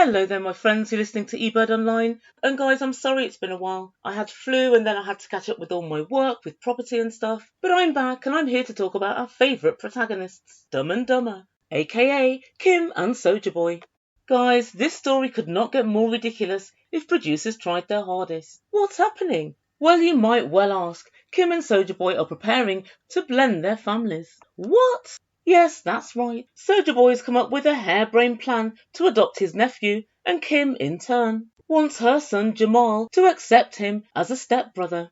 Hello there, my friends. You're listening to Ebird Online. And guys, I'm sorry it's been a while. I had flu and then I had to catch up with all my work, with property and stuff. But I'm back and I'm here to talk about our favourite protagonists, Dumb and Dumber, aka Kim and Soja Boy. Guys, this story could not get more ridiculous if producers tried their hardest. What's happening? Well, you might well ask. Kim and Soja Boy are preparing to blend their families. What? Yes, that's right. Soja Boy has come up with a harebrained plan to adopt his nephew, and Kim, in turn, wants her son Jamal to accept him as a stepbrother.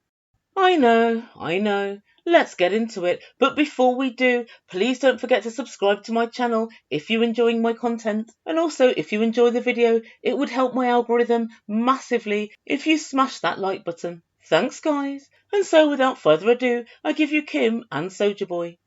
I know. Let's get into it. But before we do, please don't forget to subscribe to my channel if you're enjoying my content. And also, if you enjoy the video, it would help my algorithm massively if you smash that like button. Thanks, guys. And so, without further ado, I give you Kim and Soja Boy.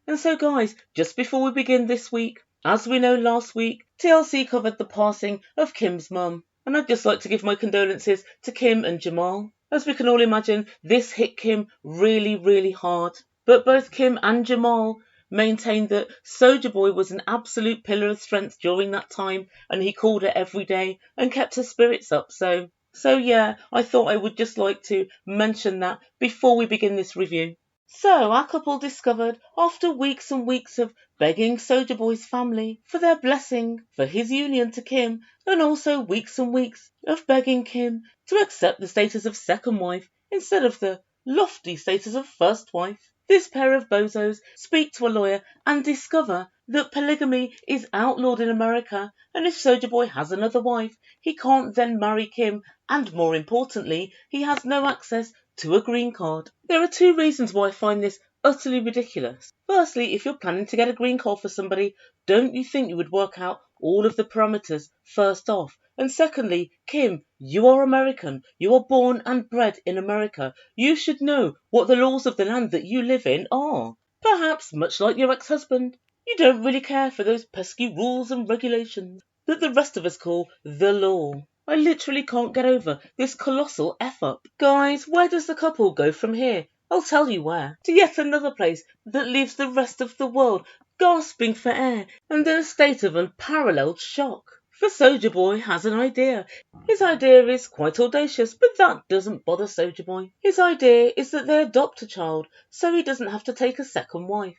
And so guys, just before we begin this week, as we know last week, TLC covered the passing of Kim's mum. And I'd just like to give my condolences to Kim and Jamal. As we can all imagine, this hit Kim really hard. But both Kim and Jamal maintained that Soja Boy was an absolute pillar of strength during that time, and he called her every day and kept her spirits up. So yeah, I thought I would just like to mention that before we begin this review. So our couple discovered, after weeks and weeks of begging Soja Boy's family for their blessing for his union to Kim, and also weeks and weeks of begging Kim to accept the status of second wife instead of the lofty status of first wife, this pair of bozos speak to a lawyer and discover that polygamy is outlawed in America, and if Soja Boy has another wife, he can't then marry Kim, and more importantly, he has no access to a green card. There are two reasons why I find this utterly ridiculous. Firstly, if you're planning to get a green card for somebody, don't you think you would work out all of the parameters first off? And secondly, Kim, you are American. You are born and bred in America. You should know what the laws of the land that you live in are. Perhaps, much like your ex-husband, you don't really care for those pesky rules and regulations that the rest of us call the law. I literally can't get over this colossal F-up. Guys, where does the couple go from here? I'll tell you where. To yet another place that leaves the rest of the world gasping for air and in a state of unparalleled shock. For Soja Boy has an idea. His idea is quite audacious, but that doesn't bother Soja Boy. His idea is that they adopt a child, so he doesn't have to take a second wife.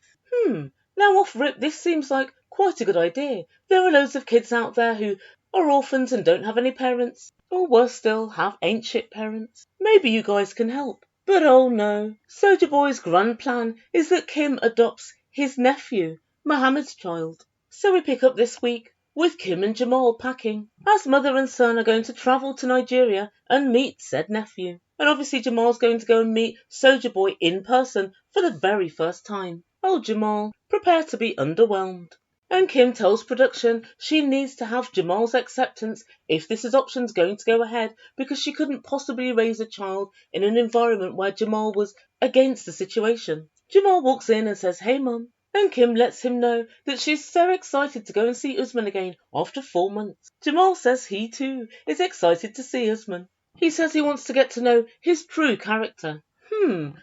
Now off rip, this seems like quite a good idea. There are loads of kids out there who are orphans and don't have any parents, or worse still, have ain't shit parents. Maybe you guys can help. But oh no, Soja Boy's grand plan is that Kim adopts his nephew, Mohammed's child. So we pick up this week with Kim and Jamal packing, as mother and son are going to travel to Nigeria and meet said nephew. And obviously Jamal's going to go and meet Soja Boy in person for the very first time. Oh Jamal, prepare to be underwhelmed. And Kim tells production she needs to have Jamal's acceptance if this adoption's going to go ahead, because she couldn't possibly raise a child in an environment where Jamal was against the situation. Jamal walks in and says, "Hey mum," and Kim lets him know that she's so excited to go and see Usman again after 4 months. Jamal says he too is excited to see Usman. He says he wants to get to know his true character.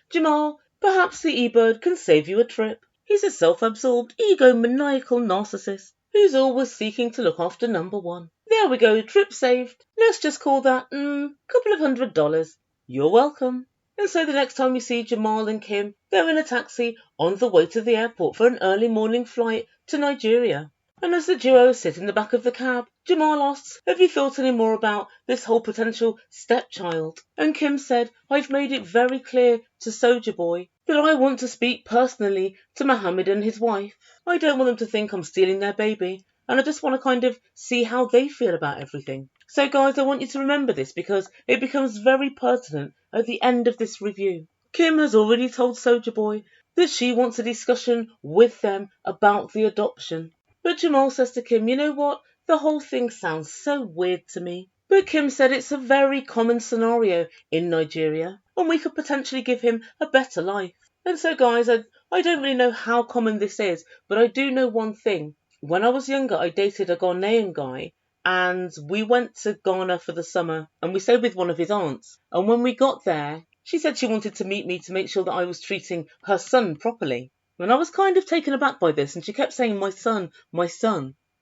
Jamal, perhaps the E-Bird can save you a trip. He's a self-absorbed, egomaniacal narcissist who's always seeking to look after number one. There we go, trip saved. Let's just call that, couple of $100. You're welcome. And so the next time we see Jamal and Kim, they're in a taxi on the way to the airport for an early morning flight to Nigeria. And as the duo sit in the back of the cab, Jamal asks, "Have you thought any more about this whole potential stepchild?" And Kim said, "I've made it very clear to Soja Boy that I want to speak personally to Mohammed and his wife. I don't want them to think I'm stealing their baby, and I just want to kind of see how they feel about everything." So guys, I want you to remember this because it becomes very pertinent at the end of this review. Kim has already told Soja Boy that she wants a discussion with them about the adoption. But Jamal says to Kim, "You know what? The whole thing sounds so weird to me." But Kim said it's a very common scenario in Nigeria, and we could potentially give him a better life. And so guys, I don't really know how common this is, but I do know one thing. When I was younger, I dated a Ghanaian guy, and we went to Ghana for the summer, and we stayed with one of his aunts. And when we got there, she said she wanted to meet me to make sure that I was treating her son properly. And I was kind of taken aback by this, and she kept saying, my son.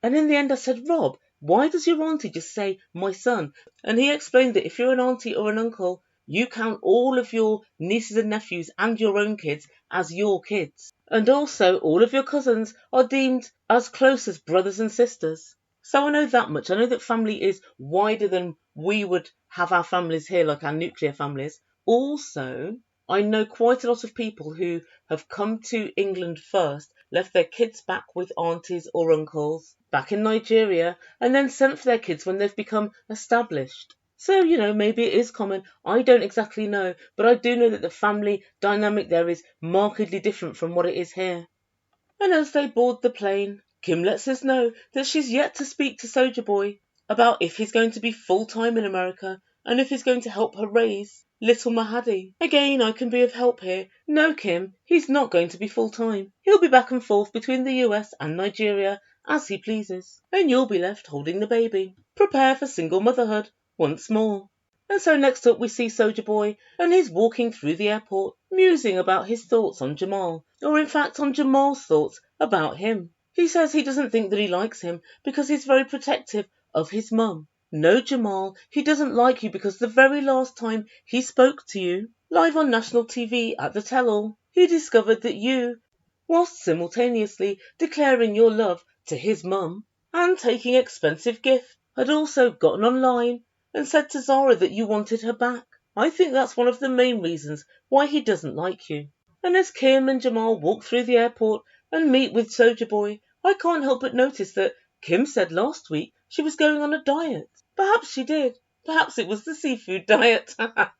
And in the end I said, "Rob, why does your auntie just say my son? And he explained that if you're an auntie or an uncle, you count all of your nieces and nephews and your own kids as your kids. And also all of your cousins are deemed as close as brothers and sisters. So I know that much. I know that family is wider than we would have our families here, like our nuclear families. Also, I know quite a lot of people who have come to England first, left their kids back with aunties or uncles back in Nigeria, and then sent for their kids when they've become established. So, maybe it is common. I don't exactly know, but I do know that the family dynamic there is markedly different from what it is here. And as they board the plane, Kim lets us know that she's yet to speak to Soulja Boy about if he's going to be full-time in America and if he's going to help her raise little Mahadi. Again, I can be of help here. No, Kim, he's not going to be full-time. He'll be back and forth between the US and Nigeria as he pleases, and you'll be left holding the baby. Prepare for single motherhood once more. And so next up we see Soja Boy, and he's walking through the airport, musing about his thoughts on Jamal, or in fact on Jamal's thoughts about him. He says he doesn't think that he likes him because he's very protective of his mum. No, Jamal, he doesn't like you because the very last time he spoke to you, live on national TV at the tell-all, he discovered that you, whilst simultaneously declaring your love to his mum and taking expensive gifts, had also gotten online and said to Zara that you wanted her back. I think that's one of the main reasons why he doesn't like you. And as Kim and Jamal walk through the airport and meet with Soja Boy, I can't help but notice that Kim said last week she was going on a diet. Perhaps she did. Perhaps it was the seafood diet. The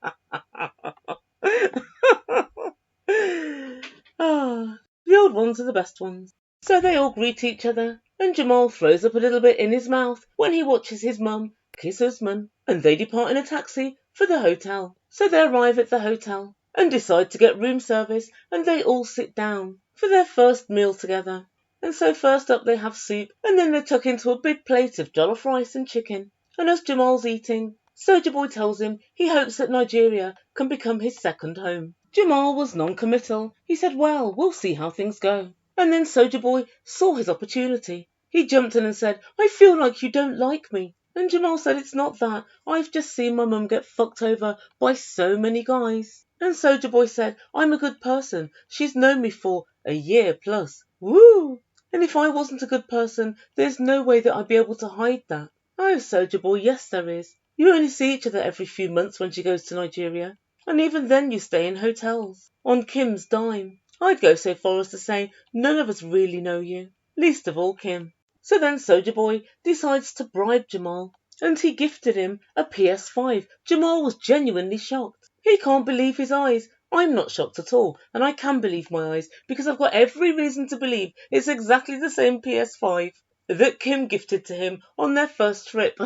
old ones are the best ones. So they all greet each other, and Jamal throws up a little bit in his mouth when he watches his mum kiss Usman, and they depart in a taxi for the hotel. So they arrive at the hotel and decide to get room service, and they all sit down for their first meal together. And so first up they have soup, and then they tuck into a big plate of jollof rice and chicken. And as Jamal's eating, Soja Boy tells him he hopes that Nigeria can become his second home. Jamal was non-committal. He said, well, we'll see how things go. And then Soja Boy saw his opportunity. He jumped in and said, I feel like you don't like me. And Jamal said, it's not that. I've just seen my mum get fucked over by so many guys. And Soja Boy said, I'm a good person. She's known me for a year plus. Woo! And if I wasn't a good person, there's no way that I'd be able to hide that. Oh, Soja Boy, yes there is. You only see each other every few months when she goes to Nigeria. And even then you stay in hotels, on Kim's dime. I'd go so far as to say none of us really know you, least of all Kim. So then Soja Boy decides to bribe Jamal, and he gifted him a PS5. Jamal was genuinely shocked. He can't believe his eyes. I'm not shocked at all, and I can believe my eyes, because I've got every reason to believe it's exactly the same PS5 that Kim gifted to him on their first trip.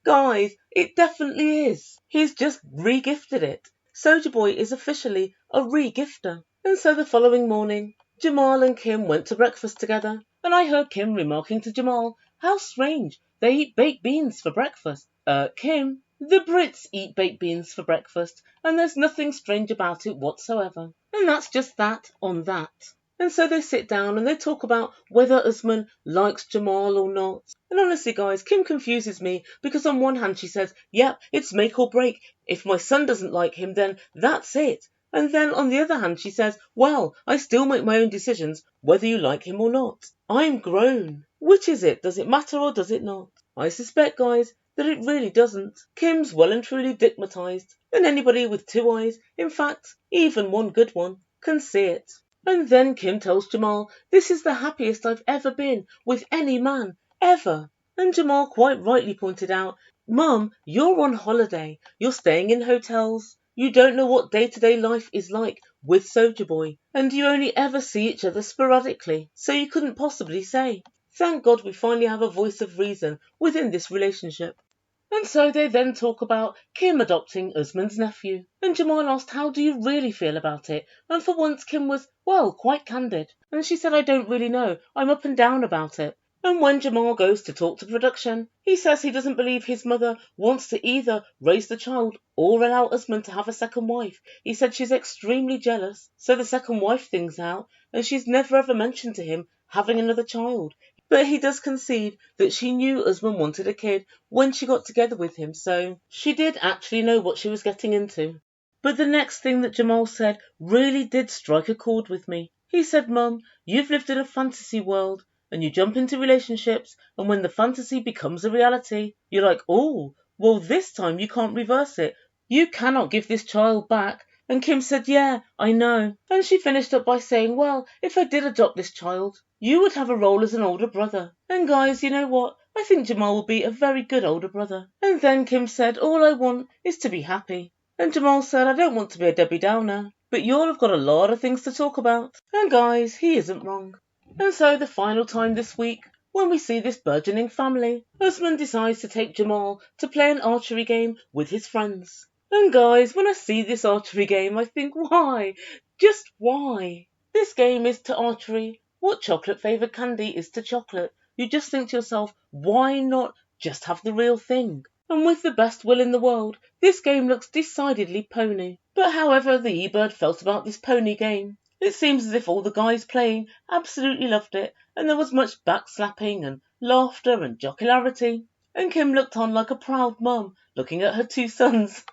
Guys, it definitely is. He's just re-gifted it. Soja Boy is officially a re-gifter. And so the following morning, Jamal and Kim went to breakfast together, and I heard Kim remarking to Jamal, how strange, they eat baked beans for breakfast. Kim, the Brits eat baked beans for breakfast, and there's nothing strange about it whatsoever. And that's just that on that. And so they sit down and they talk about whether Usman likes Jamal or not. And honestly, guys, Kim confuses me because on one hand she says, yep, it's make or break. If my son doesn't like him, then that's it. And then on the other hand she says, well, I still make my own decisions whether you like him or not. I'm grown. Which is it? Does it matter or does it not? I suspect, guys, that it really doesn't. Kim's well and truly dickmatized, and anybody with two eyes, in fact, even one good one, can see it. And then Kim tells Jamal, this is the happiest I've ever been with any man, ever. And Jamal quite rightly pointed out, Mum, you're on holiday. You're staying in hotels. You don't know what day-to-day life is like with Soja Boy. And you only ever see each other sporadically. So you couldn't possibly say. Thank God we finally have a voice of reason within this relationship. And so they then talk about Kim adopting Usman's nephew. And Jamal asked, how do you really feel about it? And for once Kim was, well, quite candid. And she said, I don't really know. I'm up and down about it. And when Jamal goes to talk to production, he says he doesn't believe his mother wants to either raise the child or allow Usman to have a second wife. He said she's extremely jealous, so the second wife thing's out, and she's never ever mentioned to him having another child. But he does concede that she knew Usman wanted a kid when she got together with him, so she did actually know what she was getting into. But the next thing that Jamal said really did strike a chord with me. He said, Mum, you've lived in a fantasy world, and you jump into relationships, and when the fantasy becomes a reality, you're like, oh, well this time you can't reverse it. You cannot give this child back. And Kim said, yeah, I know. And she finished up by saying, well, if I did adopt this child, you would have a role as an older brother. And guys, you know what? I think Jamal will be a very good older brother. And then Kim said, all I want is to be happy. And Jamal said, I don't want to be a Debbie Downer, but you all have got a lot of things to talk about. And guys, he isn't wrong. And so the final time this week, when we see this burgeoning family, Usman decides to take Jamal to play an archery game with his friends. And guys, when I see this archery game, I think, why? Just why? This game is to archery what chocolate flavoured candy is to chocolate. You just think to yourself, why not just have the real thing? And with the best will in the world, this game looks decidedly pony. But however the Ebird felt about this pony game, it seems as if all the guys playing absolutely loved it, and there was much backslapping and laughter and jocularity. And Kim looked on like a proud mum, looking at her two sons.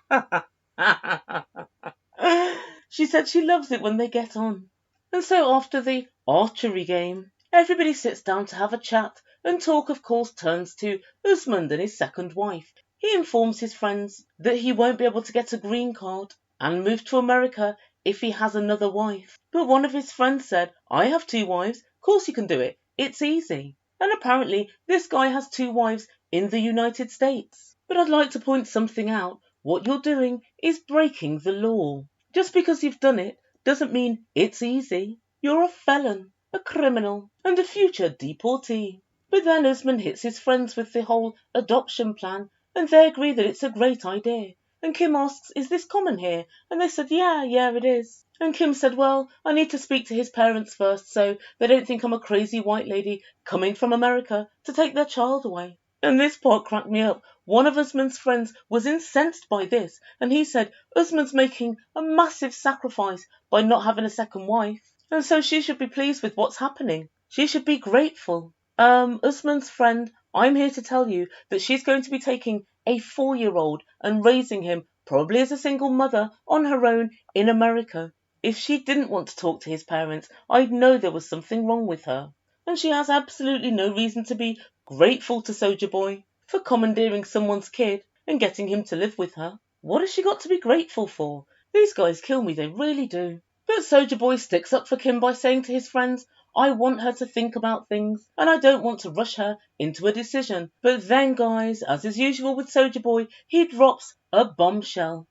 She said she loves it when they get on. And so after the archery game, everybody sits down to have a chat, and talk of course turns to Usman and his second wife. He informs his friends that he won't be able to get a green card and move to America if he has another wife. But one of his friends said, I have 2 wives, of course you can do it, it's easy. And apparently this guy has 2 wives in the United States. But I'd like to point something out. What you're doing is breaking the law. Just because you've done it doesn't mean it's easy. You're a felon, a criminal, and a future deportee. But then Usman hits his friends with the whole adoption plan, and they agree that it's a great idea. And Kim asks, is this common here? And they said, yeah, it is. And Kim said, well, I need to speak to his parents first so they don't think I'm a crazy white lady coming from America to take their child away. And this part cracked me up. One of Usman's friends was incensed by this, and he said, Usman's making a massive sacrifice by not having a second wife, and so she should be pleased with what's happening. She should be grateful. Usman's friend, I'm here to tell you that she's going to be taking a 4-year-old and raising him, probably as a single mother, on her own in America. If she didn't want to talk to his parents, I'd know there was something wrong with her. And she has absolutely no reason to be grateful to Soulja Boy for commandeering someone's kid and getting him to live with her. What has she got to be grateful for? These guys kill me, they really do. But Soulja Boy sticks up for Kim by saying to his friends, I want her to think about things, and I don't want to rush her into a decision. But then, guys, as is usual with Soulja Boy, he drops a bombshell.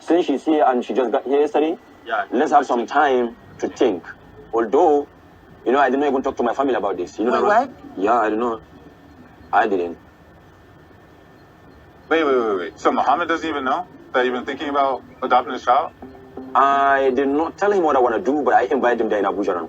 Since she's here and she just got here yesterday, let's have some time to think. Although, I didn't even talk to my family about this. Wait, what? Yeah, I don't know. I didn't. Wait. So Muhammad doesn't even know that you've been thinking about adopting his child? I did not tell him what I want to do, but I invited him there in Abuja.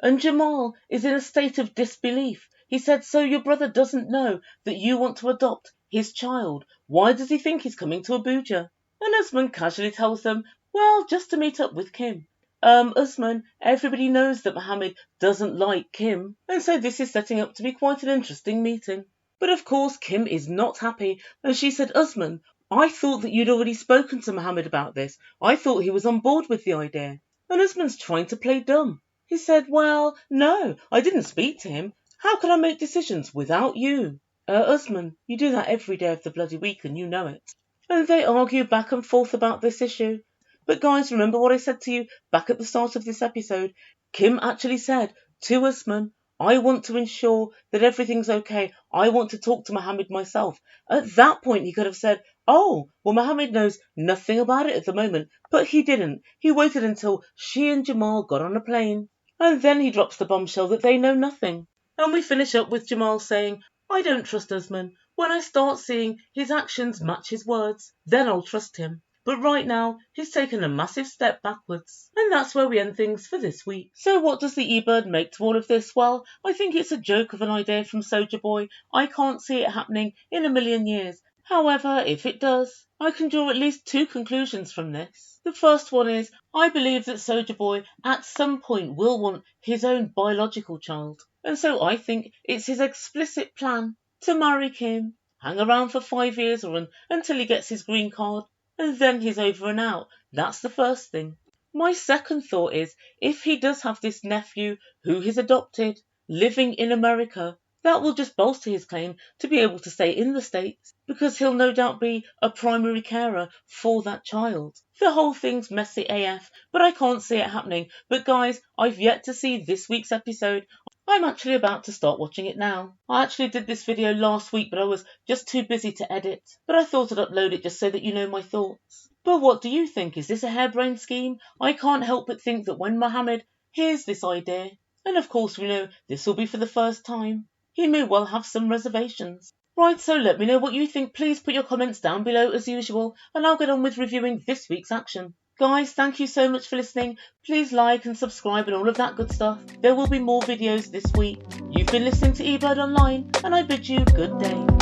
And Jamal is in a state of disbelief. He said, so your brother doesn't know that you want to adopt his child. Why does he think he's coming to Abuja? And Usman casually tells them, well, just to meet up with Kim. Usman, everybody knows that Muhammad doesn't like Kim, and so this is setting up to be quite an interesting meeting. But of course Kim is not happy, and she said, Usman, I thought that you'd already spoken to Muhammad about this. I thought he was on board with the idea. And Usman's trying to play dumb. He said, well, no, I didn't speak to him. How could I make decisions without you? Usman, you do that every day of the bloody week and you know it. And they argue back and forth about this issue. But guys, remember what I said to you back at the start of this episode? Kim actually said to Usman, I want to ensure that everything's okay. I want to talk to Muhammad myself. At that point, he could have said, oh, well, Muhammad knows nothing about it at the moment. But he didn't. He waited until she and Jamal got on a plane. And then he drops the bombshell that they know nothing. And we finish up with Jamal saying, I don't trust Usman. When I start seeing his actions match his words, then I'll trust him. But right now, he's taken a massive step backwards. And that's where we end things for this week. So what does the Ebird make to all of this? Well, I think it's a joke of an idea from Soulja Boy. I can't see it happening in a million years. However, if it does, I can draw at least 2 conclusions from this. The first one is, I believe that Soulja Boy at some point will want his own biological child. and so I think it's his explicit plan to marry Kim, hang around for 5 years or until he gets his green card, and then he's over and out. That's the first thing. My second thought is, if he does have this nephew who he's adopted, living in America, that will just bolster his claim to be able to stay in the States, because he'll no doubt be a primary carer for that child. The whole thing's messy AF, but I can't see it happening. But guys, I've yet to see this week's episode. I'm actually about to start watching it now. I actually did this video last week, but I was just too busy to edit. But I thought I'd upload it just so that you know my thoughts. But what do you think? Is this a harebrained scheme? I can't help but think that when Mohammed hears this idea, and of course we know this will be for the first time, he may well have some reservations. Right, so let me know what you think. Please put your comments down below as usual, and I'll get on with reviewing this week's action. Guys, thank you so much for listening. Please like and subscribe and all of that good stuff. There will be more videos this week. You've been listening to Ebird Online, and I bid you good day.